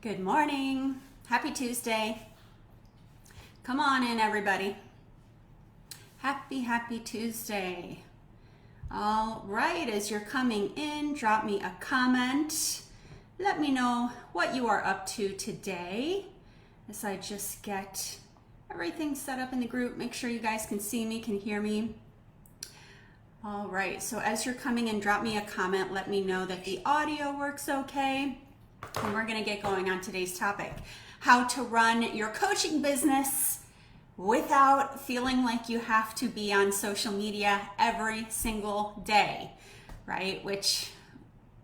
Good morning. Happy Tuesday. Come on in, everybody. Happy Tuesday. All right, as you're coming in, drop me a comment. Let me know what you are up to today as I just get everything set up in the group. Make sure you guys can see me, can hear me. All right, so as you're coming in, drop me a comment. Let me know that the audio works okay. And we're going to get going on today's topic, how to run your coaching business without feeling like you have to be on social media every single day, right? Which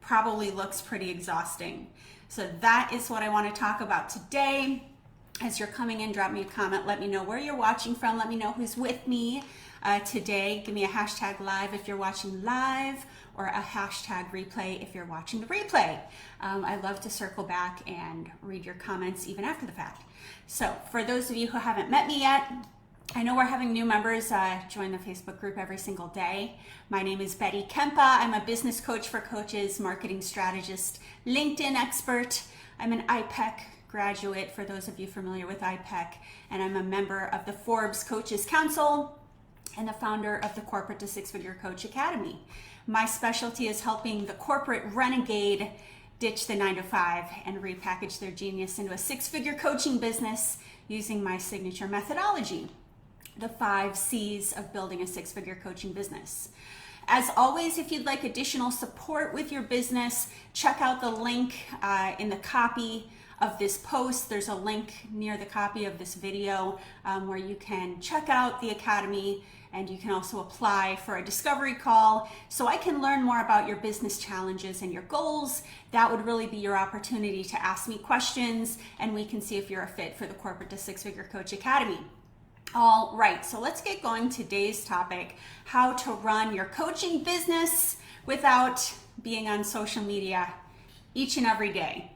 probably looks pretty exhausting. So that is what I want to talk about today. As you're coming in, drop me a comment. Let me know where you're watching from. Let me know who's with me today. Give me a hashtag live if you're watching live, or a hashtag replay if you're watching the replay. I love to circle back and read your comments even after the fact. So for those of you who haven't met me yet, I know we're having new members join the Facebook group every single day. My name is Betty Kempa. I'm a business coach for coaches, marketing strategist, LinkedIn expert. I'm an IPEC graduate, for those of you familiar with IPEC, and I'm a member of the Forbes Coaches Council and the founder of the Corporate to Six-Figure Coach Academy. My specialty is helping the corporate renegade ditch the 9-to-5 and repackage their genius into a six-figure coaching business using my signature methodology, the 5 C's of building a six-figure coaching business. As always, if you'd like additional support with your business, check out the link in the copy of this post. There's a link near the copy of this video where you can check out the Academy, and you can also apply for a discovery call so I can learn more about your business challenges and your goals. That would really be your opportunity to ask me questions, and we can see if you're a fit for the Corporate to Six-Figure Coach Academy. All right, so let's get going. Today's topic, how to run your coaching business without being on social media each and every day.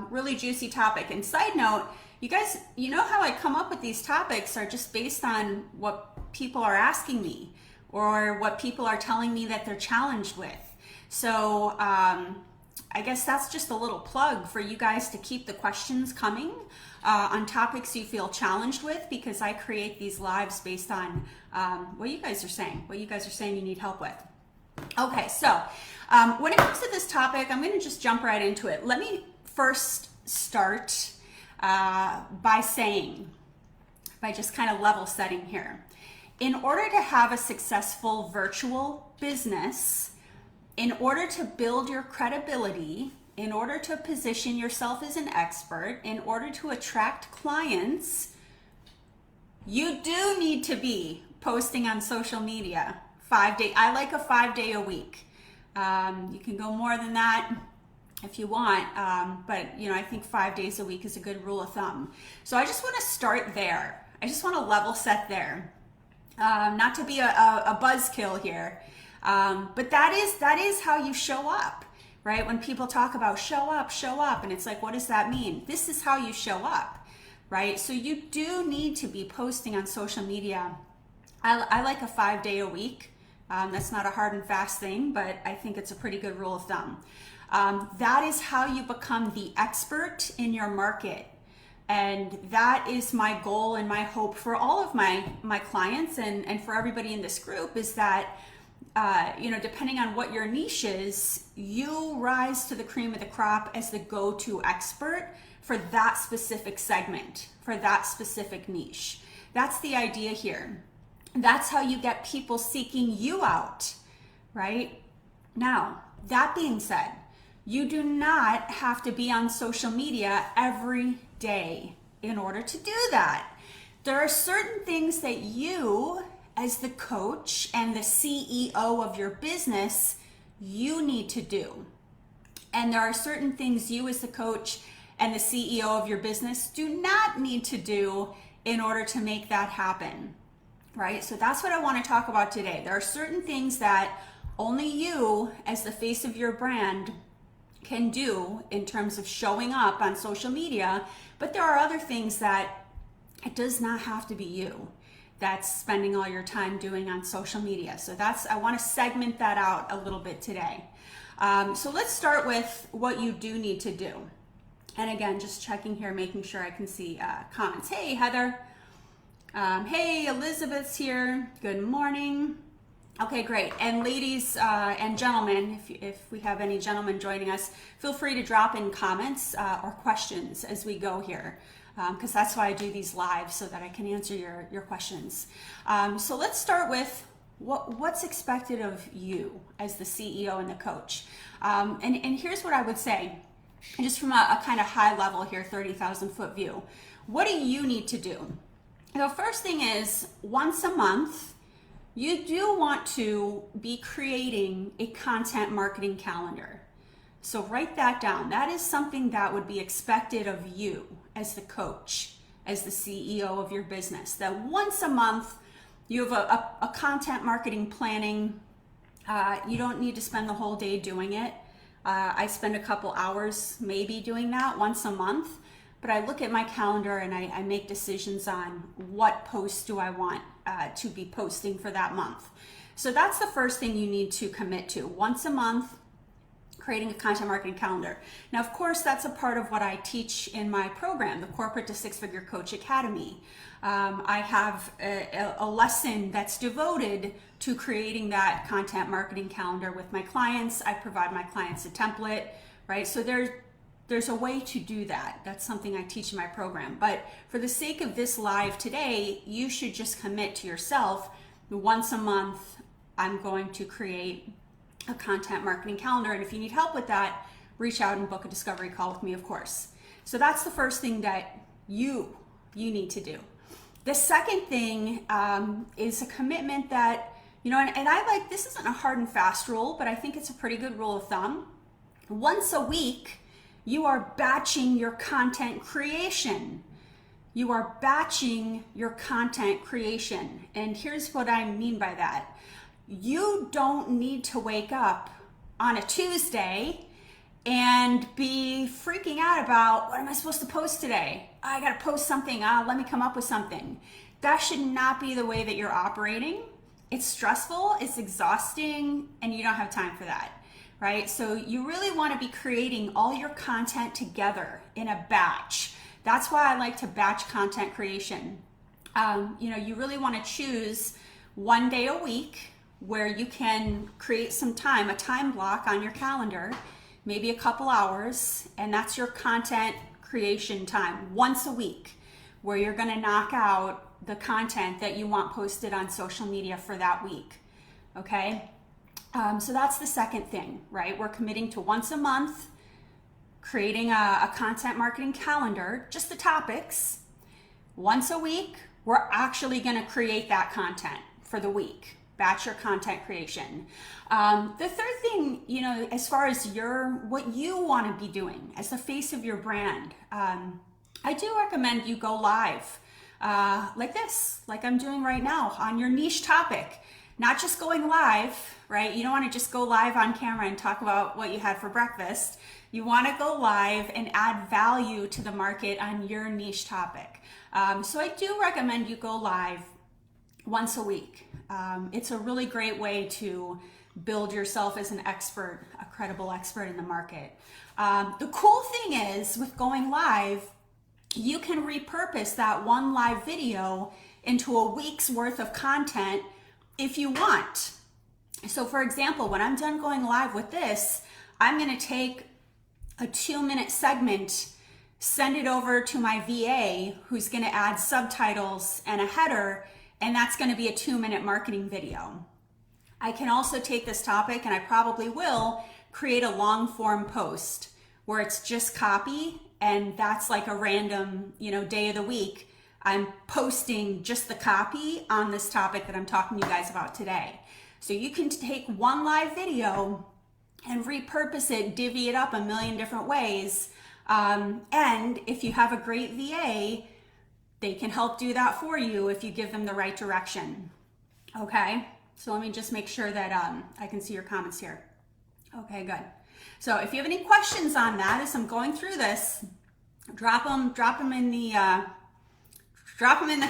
Really juicy topic. And side note, you guys, you know how I come up with these topics are just based on what people are asking me or what people are telling me that they're challenged with. So I guess that's just a little plug for you guys to keep the questions coming on topics you feel challenged with, because I create these lives based on what you guys are saying, you need help with. Okay, so when it comes to this topic, I'm going to just jump right into it. Let me first start by just kind of level setting here. In order to have a successful virtual business, in order to build your credibility, in order to position yourself as an expert, in order to attract clients, you do need to be posting on social media 5 days. I like a 5-day a week. You can go more than that if you want, but I think 5 days a week is a good rule of thumb. So I just want to start there. I just want to level set there. Not to be a buzzkill here, but that is how you show up, right? When people talk about show up, and it's like, what does that mean? This is how you show up, right? So you do need to be posting on social media. I like a 5-day a week. That's not a hard and fast thing, but I think it's a pretty good rule of thumb. That is how you become the expert in your market. And that is my goal and my hope for all of my clients and for everybody in this group, is that, depending on what your niche is, you rise to the cream of the crop as the go-to expert for that specific segment, for that specific niche. That's the idea here. That's how you get people seeking you out, right? Now, that being said, you do not have to be on social media every day in order to do that. There are certain things that you, as the coach and the CEO of your business, you need to do. And there are certain things you, as the coach and the CEO of your business, do not need to do in order to make that happen, right? So that's what I want to talk about today. There are certain things that only you, as the face of your brand, can do in terms of showing up on social media, but there are other things that it does not have to be you that's spending all your time doing on social media. So I want to segment that out a little bit today. So let's start with what you do need to do. And again, just checking here, making sure I can see comments. Hey, Heather. Hey, Elizabeth's here. Good morning. Okay, great. And ladies and gentlemen, if we have any gentlemen joining us, feel free to drop in comments or questions as we go here, because that's why I do these live, so that I can answer your questions. So let's start with what's expected of you as the CEO and the coach. And here's what I would say, just from a kind of high level here, 30,000 foot view. What do you need to do? The first thing is, once a month, you do want to be creating a content marketing calendar. So write that down. That is something that would be expected of you as the coach, as the CEO of your business. That once a month, you have a content marketing planning. You don't need to spend the whole day doing it. I spend a couple hours maybe doing that once a month. But I look at my calendar and I make decisions on what posts do I want to be posting for that month. So that's the first thing you need to commit to. Once a month, creating a content marketing calendar. Now, of course, that's a part of what I teach in my program, the Corporate to Six Figure Coach Academy. I have a lesson that's devoted to creating that content marketing calendar with my clients. I provide my clients a template, right? So there's a way to do that. That's something I teach in my program. But for the sake of this live today, you should just commit to yourself, once a month, I'm going to create a content marketing calendar. And if you need help with that, reach out and book a discovery call with me, of course. So that's the first thing that you need to do. The second thing is a commitment that, and I like, this isn't a hard and fast rule, but I think it's a pretty good rule of thumb. Once a week, you are batching your content creation. You are batching your content creation. And here's what I mean by that. You don't need to wake up on a Tuesday and be freaking out about, what am I supposed to post today? I gotta post something, let me come up with something. That should not be the way that you're operating. It's stressful, it's exhausting, and you don't have time for that. Right? So you really want to be creating all your content together in a batch. That's why I like to batch content creation. You really want to choose one day a week where you can create some time, a time block on your calendar, maybe a couple hours, and that's your content creation time once a week, where you're going to knock out the content that you want posted on social media for that week. Okay? So that's the second thing, right? We're committing to once a month, creating a content marketing calendar, just the topics. Once a week, we're actually going to create that content for the week. Batch your content creation. The third thing, as far as what you want to be doing as the face of your brand, I do recommend you go live like this, like I'm doing right now on your niche topic. Not just going live, right? You don't want to just go live on camera and talk about what you had for breakfast. You want to go live and add value to the market on your niche topic. So I do recommend you go live once a week. It's a really great way to build yourself as an expert, a credible expert in the market. The cool thing is, with going live, you can repurpose that one live video into a week's worth of content if you want. So for example, when I'm done going live with this, I'm going to take a 2-minute segment, send it over to my VA, who's going to add subtitles and a header, and that's going to be a 2-minute marketing video. I can also take this topic, and I probably will, create a long form post where it's just copy, and that's like a random, day of the week. I'm posting just the copy on this topic that I'm talking to you guys about today. So you can take one live video and repurpose it, divvy it up a million different ways. And if you have a great VA, they can help do that for you if you give them the right direction. Okay, so let me just make sure that I can see your comments here. Okay, good. So if you have any questions on that as I'm going through this, drop them in the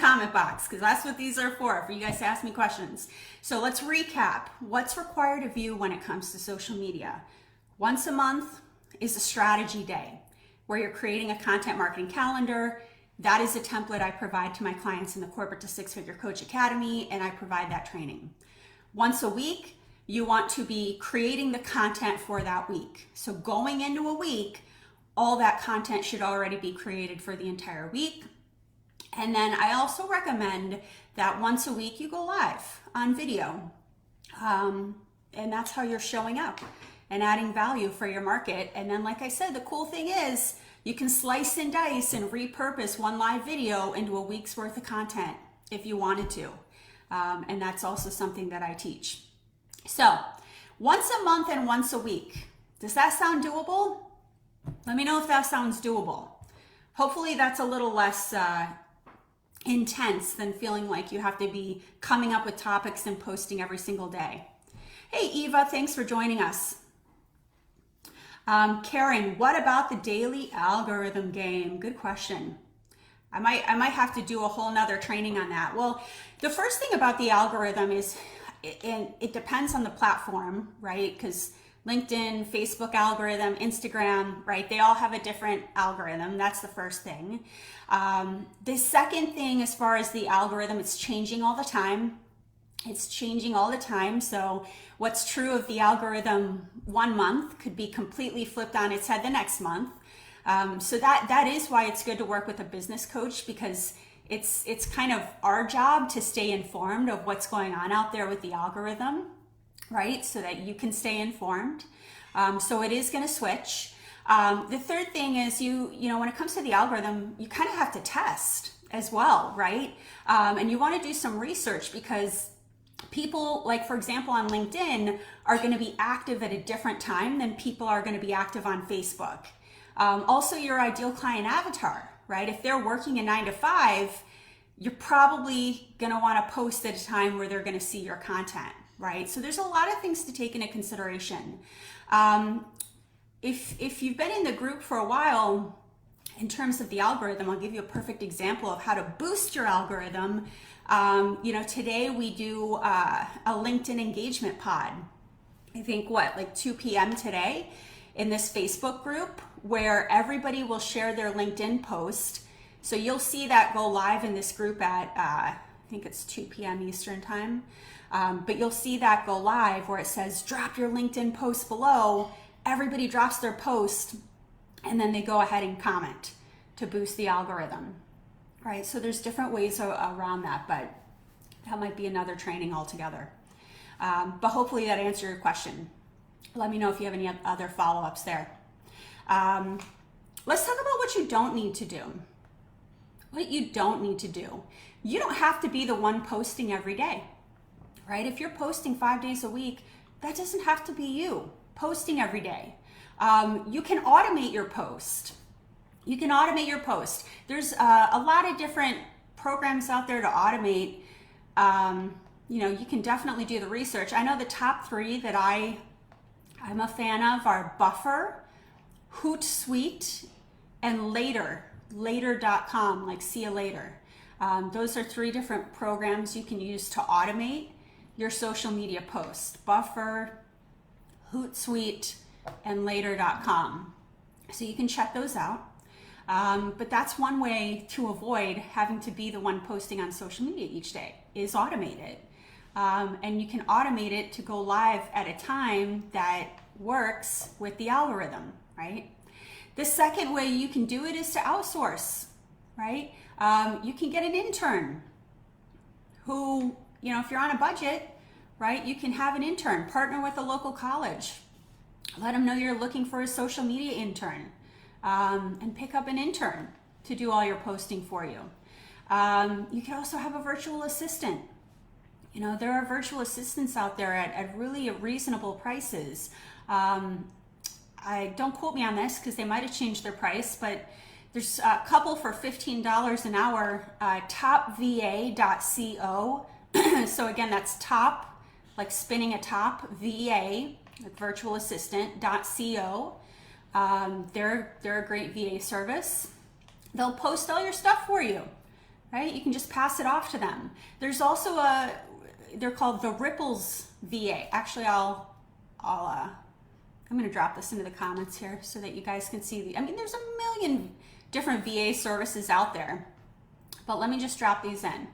comment box, because that's what these are for you guys to ask me questions. So let's recap. What's required of you when it comes to social media? Once a month is a strategy day. where you're creating a content marketing calendar. That is a template I provide to my clients in the Corporate to Six Figure Coach Academy, and I provide that training. Once a week, you want to be creating the content for that week. So going into a week, all that content should already be created for the entire week. And then I also recommend that once a week you go live on video. And that's how you're showing up and adding value for your market. And then, like I said, the cool thing is you can slice and dice and repurpose one live video into a week's worth of content if you wanted to. And that's also something that I teach. So once a month and once a week, does that sound doable? Let me know if that sounds doable. Hopefully that's a little less intense than feeling like you have to be coming up with topics and posting every single day. Hey Eva, thanks for joining us. Karen, what about the daily algorithm game? Good question. I might have to do a whole nother training on that. Well, the first thing about the algorithm is, and it depends on the platform, right? Because LinkedIn, Facebook algorithm, Instagram, right? They all have a different algorithm. That's the first thing. The second thing, as far as the algorithm, it's changing all the time. It's changing all the time. So what's true of the algorithm one month could be completely flipped on its head the next month. So that is why it's good to work with a business coach, because it's kind of our job to stay informed of what's going on out there with the algorithm, right? So that you can stay informed. So it is going to switch. The third thing is you know, when it comes to the algorithm, you kind of have to test as well, right? And you want to do some research, because people, like for example on LinkedIn, are going to be active at a different time than people are going to be active on Facebook. Also your ideal client avatar, right? If they're working a 9 to 5, you're probably going to want to post at a time where they're going to see your content, right? So there's a lot of things to take into consideration. If you've been in the group for a while, in terms of the algorithm, I'll give you a perfect example of how to boost your algorithm. You know, today we do a LinkedIn engagement pod. I think like 2 p.m. today in this Facebook group, where everybody will share their LinkedIn post. So you'll see that go live in this group at, I think it's 2 p.m. Eastern time. But you'll see that go live where it says, drop your LinkedIn post below. Everybody drops their post, and then they go ahead and comment to boost the algorithm, right? So there's different ways around that, but that might be another training altogether. But hopefully that answered your question. Let me know if you have any other follow-ups there. Let's talk about what you don't need to do. What you don't need to do. You don't have to be the one posting every day, right? If you're posting 5 days a week, that doesn't have to be you posting every day. You can automate your post. You can automate your post. There's a lot of different programs out there to automate. You know, you can definitely do the research. I know the top 3 that I'm a fan of are Buffer, Hootsuite, and later.com, like see you later. Those are 3 different programs you can use to automate your social media posts. Buffer, Hootsuite, and later.com. So you can check those out. But that's one way to avoid having to be the one posting on social media each day, is automate it. And you can automate it to go live at a time that works with the algorithm, right? The second way you can do it is to outsource, right? You can get an intern who, you know, if you're on a budget, right, you can have an intern, partner with a local college. Let them know you're looking for a social media intern, and pick up an intern to do all your posting for you. You can also have a virtual assistant. You know, there are virtual assistants out there at really reasonable prices. I don't quote me on this because they might have changed their price, but there's a couple for $15 an hour, topva.co. So again, that's top, like spinning a top, VA, like virtual assistant.co. They're a great VA service. They'll post all your stuff for you, right? You can just pass it off to them. There's also they're called the Ripples VA. Actually, I'm I'm going to drop this into the comments here so that you guys can see I mean, there's a million different VA services out there, but let me just drop these in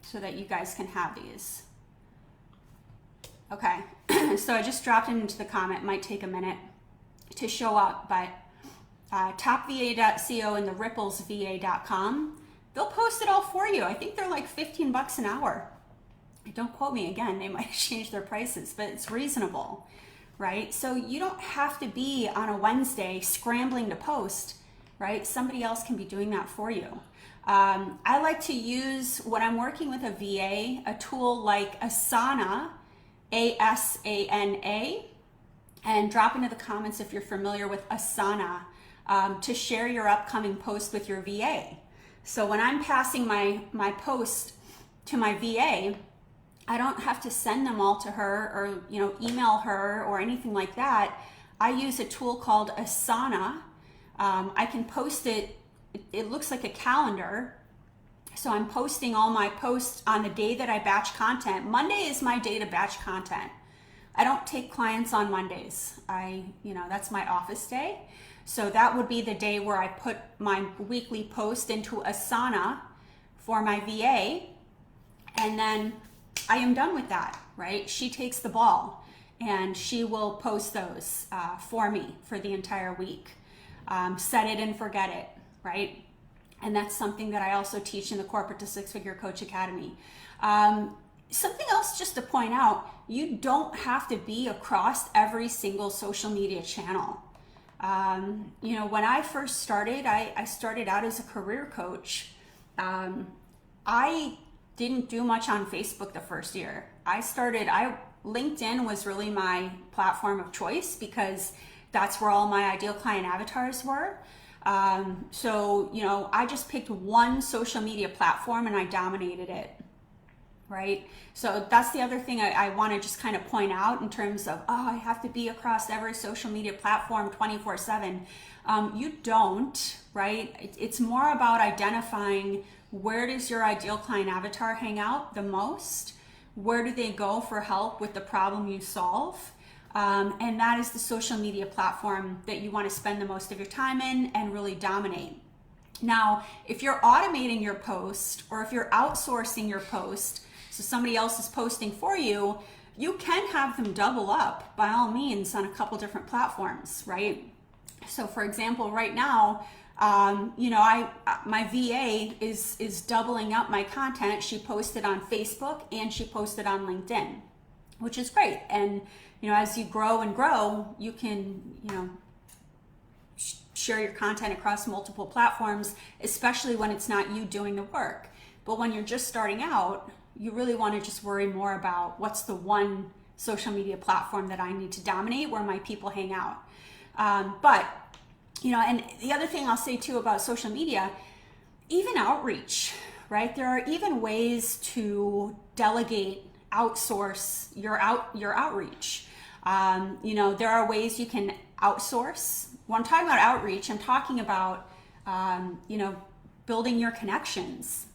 so that you guys can have these. Okay, so I just dropped it into the comment. It might take a minute to show up, but topva.co and the ripplesva.com, they'll post it all for you. I think they're like 15 bucks an hour. Don't quote me again, they might have changed their prices, but it's reasonable, right? So you don't have to be on a Wednesday scrambling to post, right? Somebody else can be doing that for you. I like to use, when I'm working with a VA, a tool like Asana, ASANA, and drop into the comments if you're familiar with Asana to share your upcoming post with your VA. So when I'm passing my post to my VA, I don't have to send them all to her or email her or anything like that. I use a tool called Asana. I can post it. It looks like a calendar. So I'm posting all my posts on the day that I batch content. Monday is my day to batch content. I don't take clients on Mondays. That's my office day. So that would be the day where I put my weekly post into Asana for my VA. And then I am done with that, right? She takes the ball and she will post those for me for the entire week. Set it and forget it, right? And that's something that I also teach in the Corporate to Six-Figure Coach Academy. Something else just to point out, you don't have to be across every single social media channel. When I first started, I started out as a career coach. I didn't do much on Facebook the first year. LinkedIn was really my platform of choice because that's where all my ideal client avatars were. I just picked one social media platform and I dominated it, right? So that's the other thing I want to just kind of point out in terms of, I have to be across every social media platform 24/7. You don't, right? It's more about identifying where does your ideal client avatar hang out the most? Where do they go for help with the problem you solve? And that is the social media platform that you want to spend the most of your time in and really dominate. Now, if you're automating your post or if you're outsourcing your post, so somebody else is posting for you, you can have them double up by all means on a couple different platforms, right? So for example, right now, my VA is doubling up my content. She posted on Facebook and she posted on LinkedIn, which is great. And as you grow and grow, you can share your content across multiple platforms, especially when it's not you doing the work. But when you're just starting out, you really want to just worry more about what's the one social media platform that I need to dominate, where my people hang out. And the other thing I'll say too about social media, even outreach, right? There are even ways to delegate, outsource your outreach. There are ways you can outsource. When I'm talking about outreach, I'm talking about, building your connections,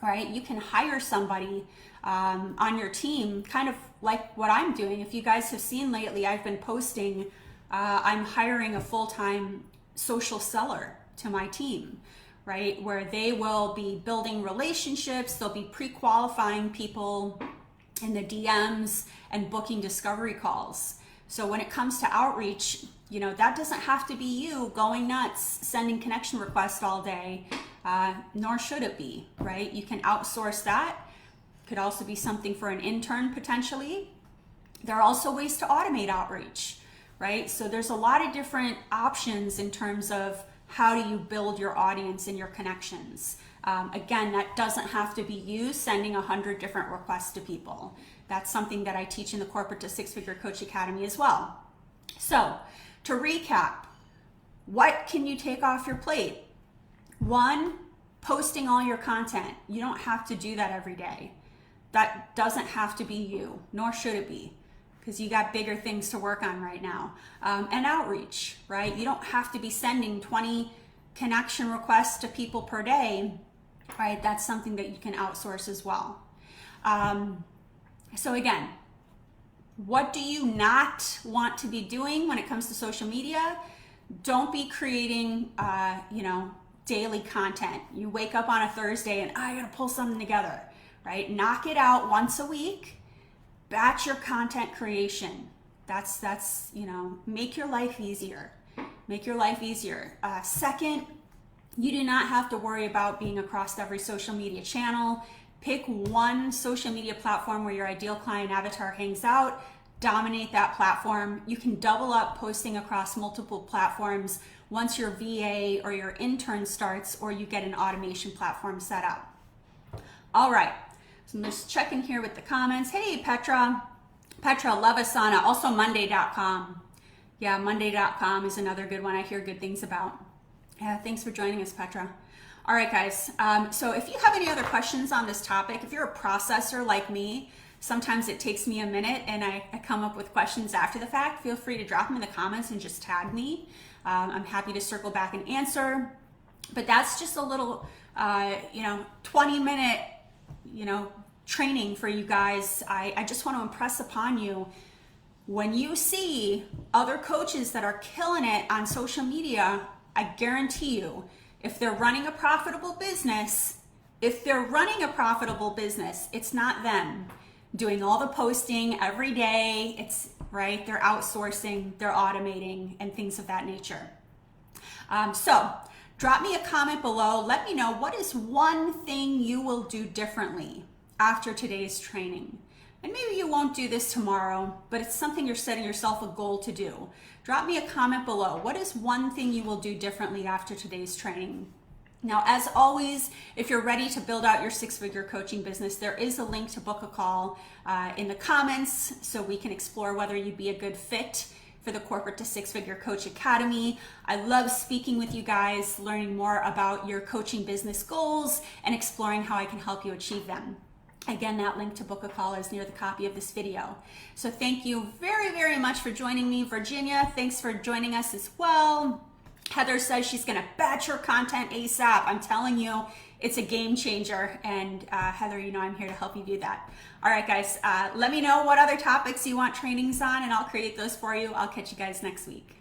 right? You can hire somebody on your team, kind of like what I'm doing. If you guys have seen lately, I've been posting, I'm hiring a full-time social seller to my team, right? Where they will be building relationships, they'll be pre-qualifying people in the DMs and booking discovery calls. So when it comes to outreach, that doesn't have to be you going nuts, sending connection requests all day, nor should it be, right? You can outsource that. Could also be something for an intern potentially. There are also ways to automate outreach, right? So there's a lot of different options in terms of how do you build your audience and your connections. Again, that doesn't have to be you sending 100 different requests to people. That's something that I teach in the Corporate to Six-Figure Coach Academy as well. So to recap, what can you take off your plate? 1, posting all your content. You don't have to do that every day. That doesn't have to be you, nor should it be, because you got bigger things to work on right now. And outreach, right? You don't have to be sending 20 connection requests to people per day, right? That's something that you can outsource as well. So again, What do you not want to be doing when it comes to social media? Don't be creating, daily content. You wake up on a Thursday and I gotta pull something together, right? Knock it out once a week. Batch your content creation. That's make your life easier. Make your life easier. Second, you do not have to worry about being across every social media channel. Pick one social media platform where your ideal client avatar hangs out. Dominate that platform. You can double up posting across multiple platforms once your VA or your intern starts or you get an automation platform set up. All right, so I'm just checking here with the comments. Hey, Petra, love Asana, also Monday.com. Yeah, Monday.com is another good one I hear good things about. Yeah, thanks for joining us, Petra. All right, guys, so if you have any other questions on this topic, if you're a processor like me, sometimes it takes me a minute and I come up with questions after the fact. Feel free to drop them in the comments and just tag me. I'm happy to circle back and answer. But that's just a little, 20-minute, training for you guys. I just want to impress upon you, when you see other coaches that are killing it on social media, I guarantee you, if they're running a profitable business, it's not them doing all the posting every day. It's right. They're outsourcing, they're automating, and things of that nature. So drop me a comment below. Let me know, what is one thing you will do differently after today's training? And maybe you won't do this tomorrow, but it's something you're setting yourself a goal to do. Drop me a comment below. What is one thing you will do differently after today's training? Now, as always, if you're ready to build out your six-figure coaching business, there is a link to book a call in the comments so we can explore whether you'd be a good fit for the Corporate to Six-Figure Coach Academy. I love speaking with you guys, learning more about your coaching business goals and exploring how I can help you achieve them. Again, that link to book a call is near the copy of this video. So thank you very, very much for joining me. Virginia, thanks for joining us as well. Heather says she's gonna batch her content ASAP. I'm telling you, it's a game changer. And Heather, I'm here to help you do that. All right, guys, let me know what other topics you want trainings on and I'll create those for you. I'll catch you guys next week.